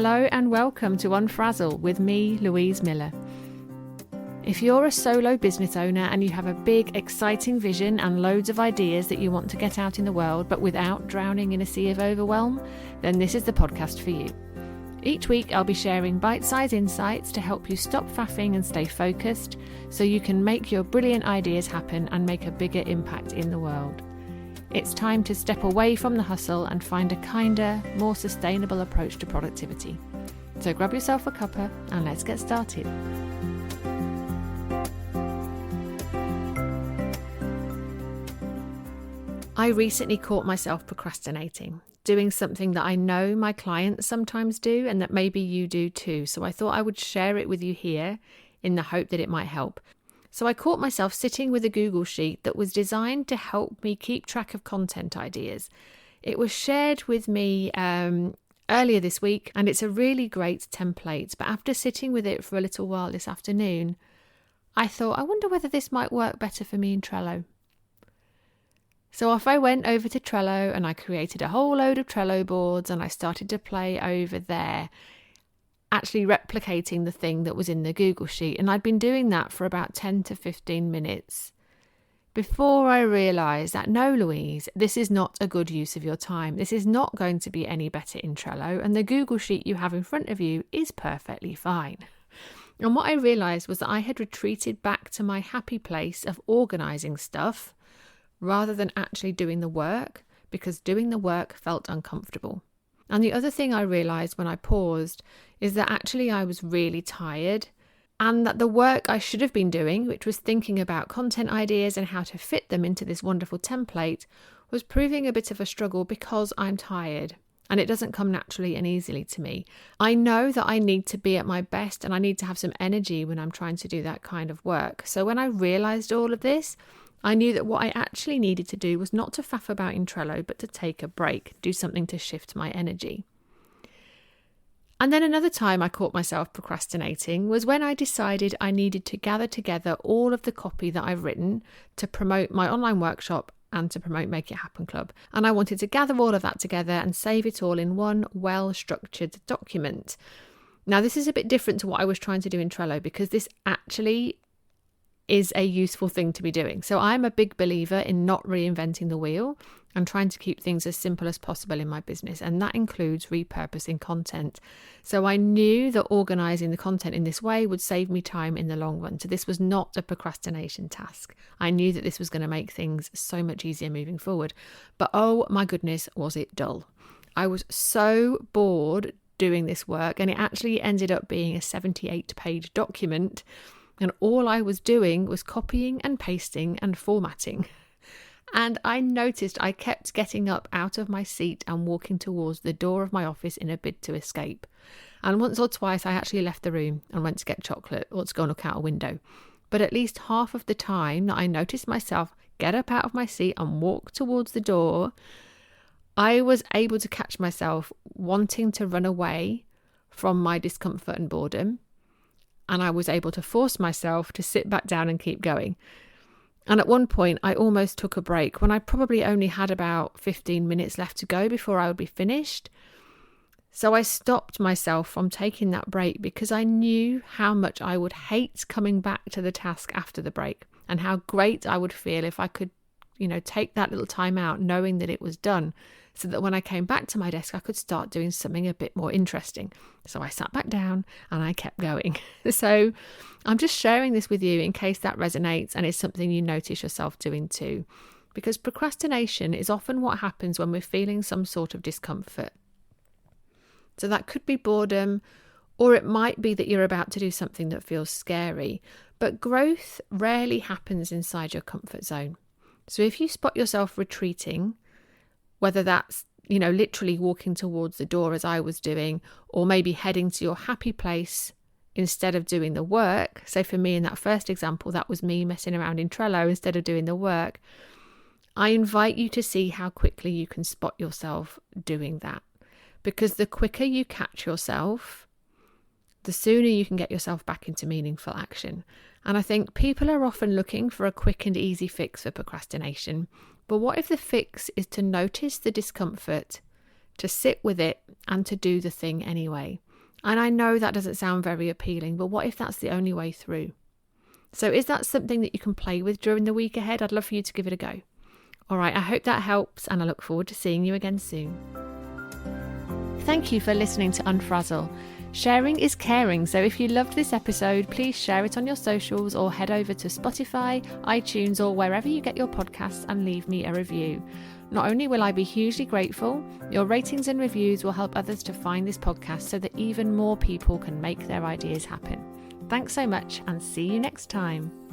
Hello and welcome to Unfrazzle with me, Louise Miller. If you're a solo business owner and you have a big, exciting vision and loads of ideas that you want to get out in the world, but without drowning in a sea of overwhelm, then this is the podcast for you. Each week I'll be sharing bite-sized insights to help you stop faffing and stay focused so you can make your brilliant ideas happen and make a bigger impact in the world. It's time to step away from the hustle and find a kinder, more sustainable approach to productivity. So grab yourself a cuppa and let's get started. I recently caught myself procrastinating, doing something that I know my clients sometimes do and that maybe you do too. So I thought I would share it with you here in the hope that it might help. So I caught myself sitting with a Google sheet that was designed to help me keep track of content ideas. It was shared with me earlier this week and it's a really great template. But after sitting with it for a little while this afternoon, I thought, I wonder whether this might work better for me in Trello. So off I went over to Trello and I created a whole load of Trello boards and I started to play over there, actually replicating the thing that was in the Google sheet. And I'd been doing that for about 10 to 15 minutes before I realised that, no, Louise, this is not a good use of your time. This is not going to be any better in Trello. And the Google sheet you have in front of you is perfectly fine. And what I realised was that I had retreated back to my happy place of organising stuff rather than actually doing the work, because doing the work felt uncomfortable. And the other thing I realised when I paused is that actually I was really tired and that the work I should have been doing, which was thinking about content ideas and how to fit them into this wonderful template, was proving a bit of a struggle because I'm tired and it doesn't come naturally and easily to me. I know that I need to be at my best and I need to have some energy when I'm trying to do that kind of work. So when I realised all of this, I knew that what I actually needed to do was not to faff about in Trello, but to take a break, do something to shift my energy. And then another time I caught myself procrastinating was when I decided I needed to gather together all of the copy that I've written to promote my online workshop and to promote Make It Happen Club. And I wanted to gather all of that together and save it all in one well-structured document. Now, this is a bit different to what I was trying to do in Trello because this actually is a useful thing to be doing. So I'm a big believer in not reinventing the wheel and trying to keep things as simple as possible in my business. And that includes repurposing content. So I knew that organising the content in this way would save me time in the long run. So this was not a procrastination task. I knew that this was going to make things so much easier moving forward. But oh my goodness, was it dull. I was so bored doing this work, and it actually ended up being a 78-page document. And all I was doing was copying and pasting and formatting. And I noticed I kept getting up out of my seat and walking towards the door of my office in a bid to escape. And once or twice I actually left the room and went to get chocolate or to go and look out a window. But at least half of the time that I noticed myself get up out of my seat and walk towards the door, I was able to catch myself wanting to run away from my discomfort and boredom. And I was able to force myself to sit back down and keep going. And at one point, I almost took a break when I probably only had about 15 minutes left to go before I would be finished. So I stopped myself from taking that break because I knew how much I would hate coming back to the task after the break and how great I would feel if I could, take that little time out knowing that it was done, so that when I came back to my desk, I could start doing something a bit more interesting. So I sat back down and I kept going. So I'm just sharing this with you in case that resonates and is something you notice yourself doing too. Because procrastination is often what happens when we're feeling some sort of discomfort. So that could be boredom, or it might be that you're about to do something that feels scary. But growth rarely happens inside your comfort zone. So if you spot yourself retreating, whether that's, literally walking towards the door as I was doing, or maybe heading to your happy place instead of doing the work. So for me in that first example, that was me messing around in Trello instead of doing the work. I invite you to see how quickly you can spot yourself doing that. Because the quicker you catch yourself, the sooner you can get yourself back into meaningful action. And I think people are often looking for a quick and easy fix for procrastination. But what if the fix is to notice the discomfort, to sit with it and to do the thing anyway? And I know that doesn't sound very appealing, but what if that's the only way through? So is that something that you can play with during the week ahead? I'd love for you to give it a go. All right, I hope that helps, and I look forward to seeing you again soon. Thank you for listening to Unfrazzle. Sharing is caring, so if you loved this episode, please share it on your socials or head over to Spotify, iTunes, or wherever you get your podcasts and leave me a review. Not only will I be hugely grateful, your ratings and reviews will help others to find this podcast so that even more people can make their ideas happen. Thanks so much, and see you next time.